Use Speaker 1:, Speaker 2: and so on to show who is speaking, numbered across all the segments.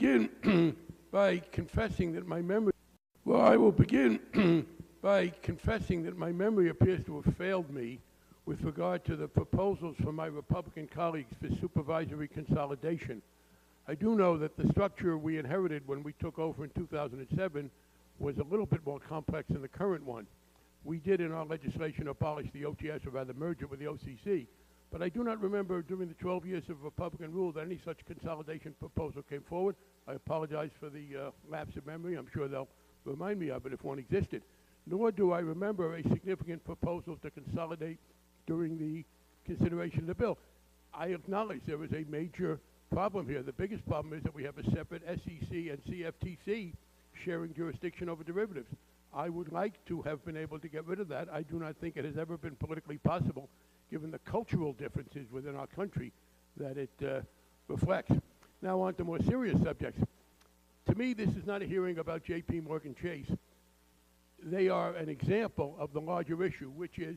Speaker 1: begin by confessing that my memory. Well, I will begin by confessing that my memory appears to have failed me with regard to the proposals from my Republican colleagues for supervisory consolidation. I do know that the structure we inherited when we took over in 2007 was a little bit more complex than the current one. We did in our legislation abolish the OTS, or rather merge it with the OCC, but I do not remember during the 12 years of Republican rule that any such consolidation proposal came forward. I apologize for the lapse of memory. I'm sure they'll remind me of it if one existed. Nor do I remember a significant proposal to consolidate during the consideration of the bill. I acknowledge there is a major problem here. The biggest problem is that we have a separate SEC and CFTC sharing jurisdiction over derivatives. I would like to have been able to get rid of that. I do not think it has ever been politically possible, given the cultural differences within our country that it reflects. Now on to more serious subjects. To me, this is not a hearing about JPMorgan Chase. They are an example of the larger issue, which is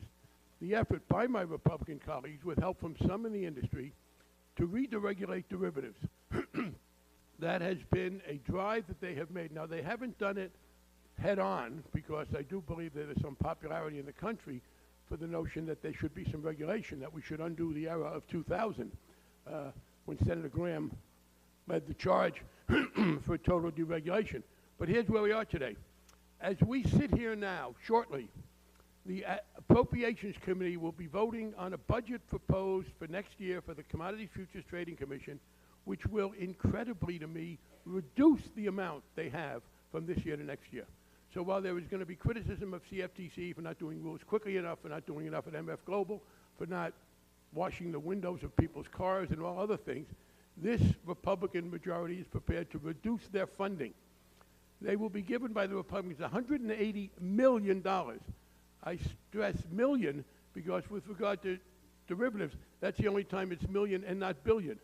Speaker 1: the effort by my Republican colleagues, with help from some in the industry, to re-deregulate derivatives. That has been a drive that they have made. Now, they haven't done it head-on, because I do believe that there's some popularity in the country for the notion that there should be some regulation, that we should undo the era of 2000, when Senator Graham led the charge for total deregulation. But here's where we are today. As we sit here now, shortly, the Appropriations Committee will be voting on a budget proposed for next year for the Commodity Futures Trading Commission, which will incredibly, to me, reduce the amount they have from this year to next year. So while there is going to be criticism of CFTC for not doing rules quickly enough, for not doing enough at MF Global, for not washing the windows of people's cars and all other things, this Republican majority is prepared to reduce their funding. They will be given by the Republicans $180 million. I stress million because with regard to derivatives, that's the only time it's million and not billion.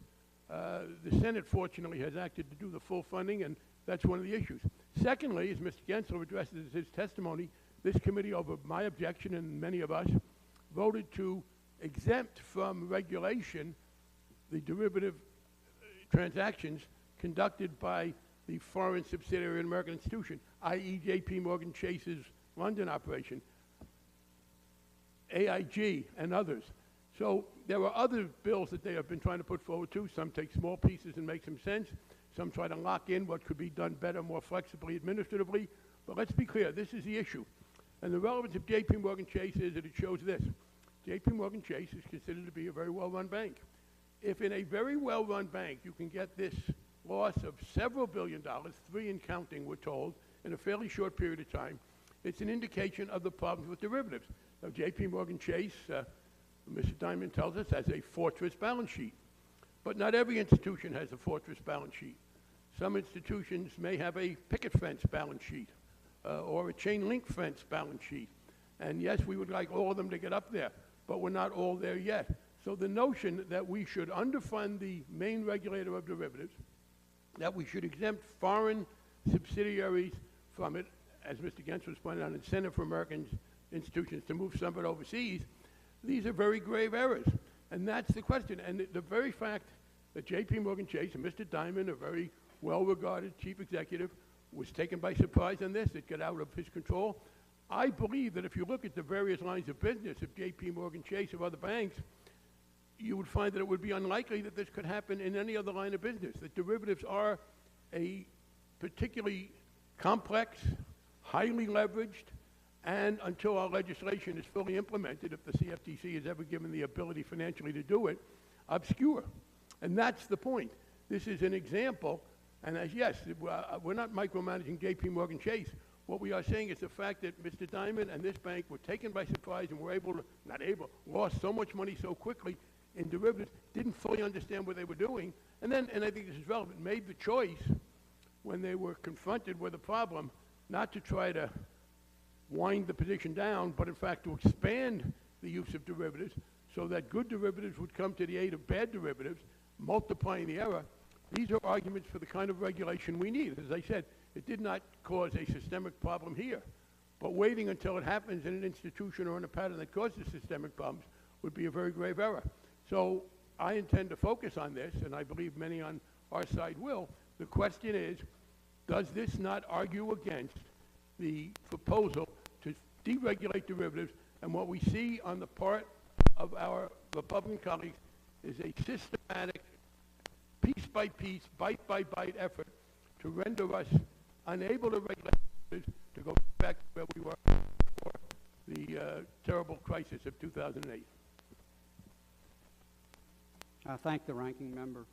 Speaker 1: The Senate, fortunately, has acted to do the full funding, and that's one of the issues. Secondly, as Mr. Gensler addresses his testimony, this committee, over my objection and many of us, voted to exempt from regulation the derivative transactions conducted by the foreign subsidiary of an American institution, i.e. JPMorgan Chase's London operation, AIG, and others. So there are other bills that they have been trying to put forward too. Some take small pieces and make some sense. Some try to lock in what could be done better, more flexibly, administratively. But let's be clear, this is the issue. And the relevance of JPMorgan Chase is that it shows this. JPMorgan Chase is considered to be a very well-run bank. If in a very well-run bank you can get this loss of several $billion, 3 and counting, we're told, in a fairly short period of time, it's an indication of the problems with derivatives. Now, JPMorgan Chase, Mr. Diamond tells us, has a fortress balance sheet. But not every institution has a fortress balance sheet. Some institutions may have a picket fence balance sheet or a chain link fence balance sheet. And yes, we would like all of them to get up there, but we're not all there yet. So the notion that we should underfund the main regulator of derivatives, that we should exempt foreign subsidiaries from it, as Mr. Gensler was pointing out, incentive for American institutions to move some of it overseas, these are very grave errors. And that's the question. And the very fact that JPMorgan Chase and Mr. Diamond, a very well-regarded chief executive, was taken by surprise on this, it got out of his control. I believe that if you look at the various lines of business of JPMorgan Chase or other banks, you would find that it would be unlikely that this could happen in any other line of business, that derivatives are a particularly complex, highly leveraged, and until our legislation is fully implemented, if the CFTC is ever given the ability financially to do it, obscure. And that's the point. This is an example, and as yes, we're not micromanaging JPMorgan Chase. What we are saying is the fact that Mr. Diamond and this bank were taken by surprise and were lost so much money so quickly in derivatives, didn't fully understand what they were doing, and then, and I think this is relevant, made the choice when they were confronted with a problem not to try to wind the position down, but in fact to expand the use of derivatives so that good derivatives would come to the aid of bad derivatives, multiplying the error. These are arguments for the kind of regulation we need. As I said, it did not cause a systemic problem here, but waiting until it happens in an institution or in a pattern that causes systemic problems would be a very grave error. So I intend to focus on this, and I believe many on our side will, The question is, does this not argue against the proposal to deregulate derivatives? And what we see on the part of our Republican colleagues is a systematic, piece by piece, bite by bite effort to render us unable to regulate derivatives, to go back to where we were before the terrible crisis of 2008.
Speaker 2: I thank the ranking member.